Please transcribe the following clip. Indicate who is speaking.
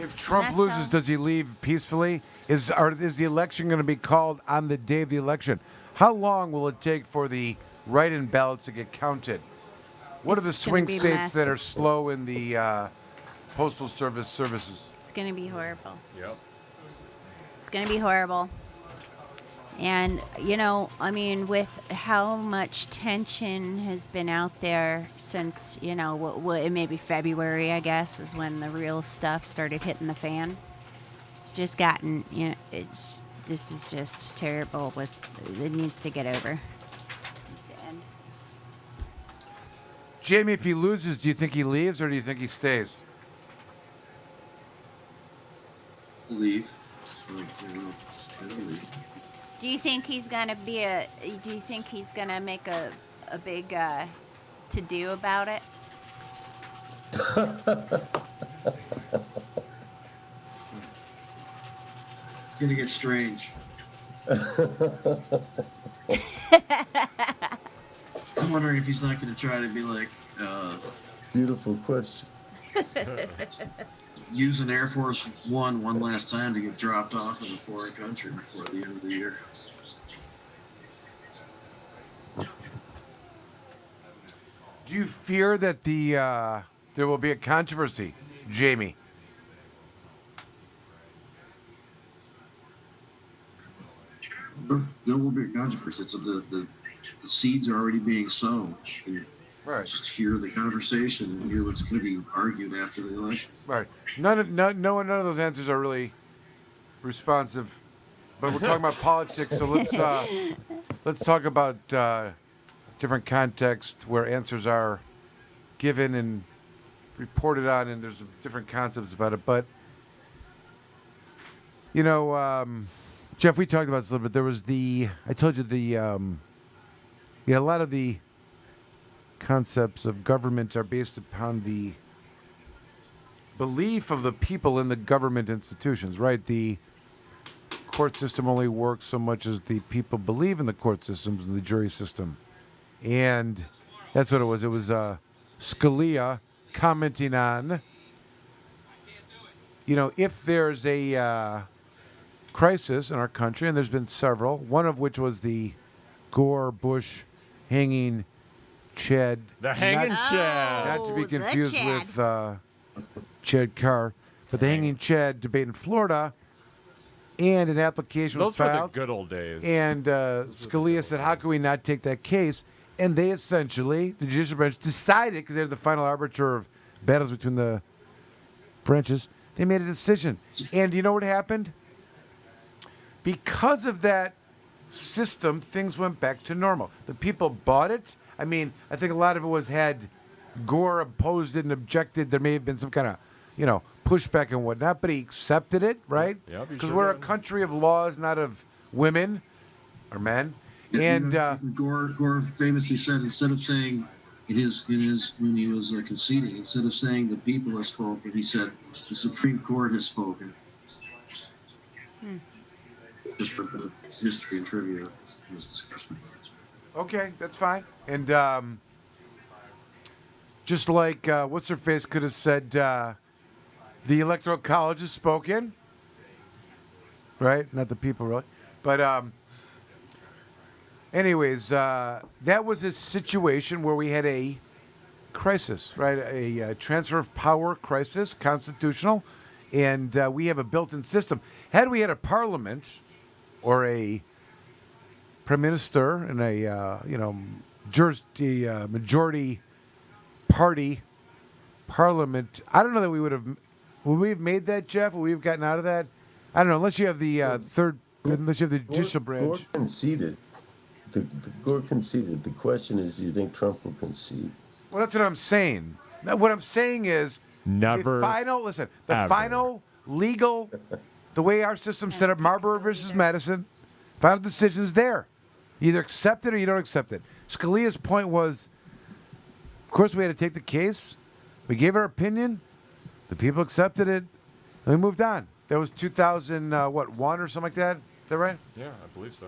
Speaker 1: If Trump loses, does he leave peacefully? Is the election going to be called on the day of the election? How long will it take for the write-in ballots to get counted? What are the swing states that are slow in the postal services?
Speaker 2: It's going to be horrible.
Speaker 3: Yep.
Speaker 2: It's going to be horrible. And, I mean, with how much tension has been out there since, maybe February, I guess, is when the real stuff started hitting the fan. It's just gotten, this is just terrible. It needs to get over. It needs to end.
Speaker 1: Jamie, if he loses, do you think he leaves or do you think he stays?
Speaker 4: Leave. I don't leave.
Speaker 2: Do you think he's gonna make a big to do about it?
Speaker 4: It's gonna get strange. I'm wondering if he's not gonna try to be like
Speaker 5: beautiful question.
Speaker 4: Use an Air Force one last time to get dropped off in a foreign country before the end of the year.
Speaker 1: Do you fear that there will be a controversy, Jamie?
Speaker 4: There will be a controversy. So the seeds are already being sown.
Speaker 1: Right.
Speaker 4: Just hear the conversation and hear what's going to be argued after the election.
Speaker 1: Right. None of those answers are really responsive. But we're talking about politics, so let's talk about different contexts where answers are given and reported on, and there's different concepts about it. But Jeff, we talked about this a little bit. There was I told you a lot of the concepts of government are based upon the belief of the people in the government institutions, right? The court system only works so much as the people believe in the court systems and the jury system. And that's what it was. It was Scalia commenting on, if there's a crisis in our country, and there's been several, one of which was the Gore-Bush hanging Chad.
Speaker 3: The hanging Chad.
Speaker 1: Not to be confused with Chad Carr, but the hanging Chad debate in Florida, and an application was filed.
Speaker 3: Those were the good old days.
Speaker 1: And Scalia said, how can we not take that case? And they essentially, the judicial branch, decided, because they're the final arbiter of battles between the branches, they made a decision. And you know what happened? Because of that system, things went back to normal. The people bought it. I mean, I think a lot of it had Gore opposed it and objected. There may have been some kind of, pushback and whatnot, but he accepted it, right?
Speaker 3: Yeah,
Speaker 1: because we're a country of laws, not of women or men. And
Speaker 4: Gore famously said, instead of saying in his when he was conceding, instead of saying the people have spoken, he said the Supreme Court has spoken. Just for a bit of history and trivia in this discussion.
Speaker 1: Okay, that's fine. And just like what's her face could have said, the Electoral College has spoken, right? Not the people, really. But anyways, that was a situation where we had a crisis, right? A transfer of power crisis, constitutional, and we have a built-in system. Had we had a parliament or a prime minister and a majority party parliament, I don't know that we would have. Would we have made that, Jeff? Would we have gotten out of that? I don't know. Unless you have the unless you have the judicial branch.
Speaker 5: Gore conceded. Gore conceded. The question is, do you think Trump will concede?
Speaker 1: Well, that's what I'm saying. Now, what I'm saying is,
Speaker 3: never.
Speaker 1: The final legal, the way our system's set up, Marbury versus Madison, final decision is there. You either accept it or you don't accept it. Scalia's point was, of course, we had to take the case. We gave our opinion. The people accepted it. And we moved on. That was 2001 or something like that. Is that right?
Speaker 3: Yeah, I believe so.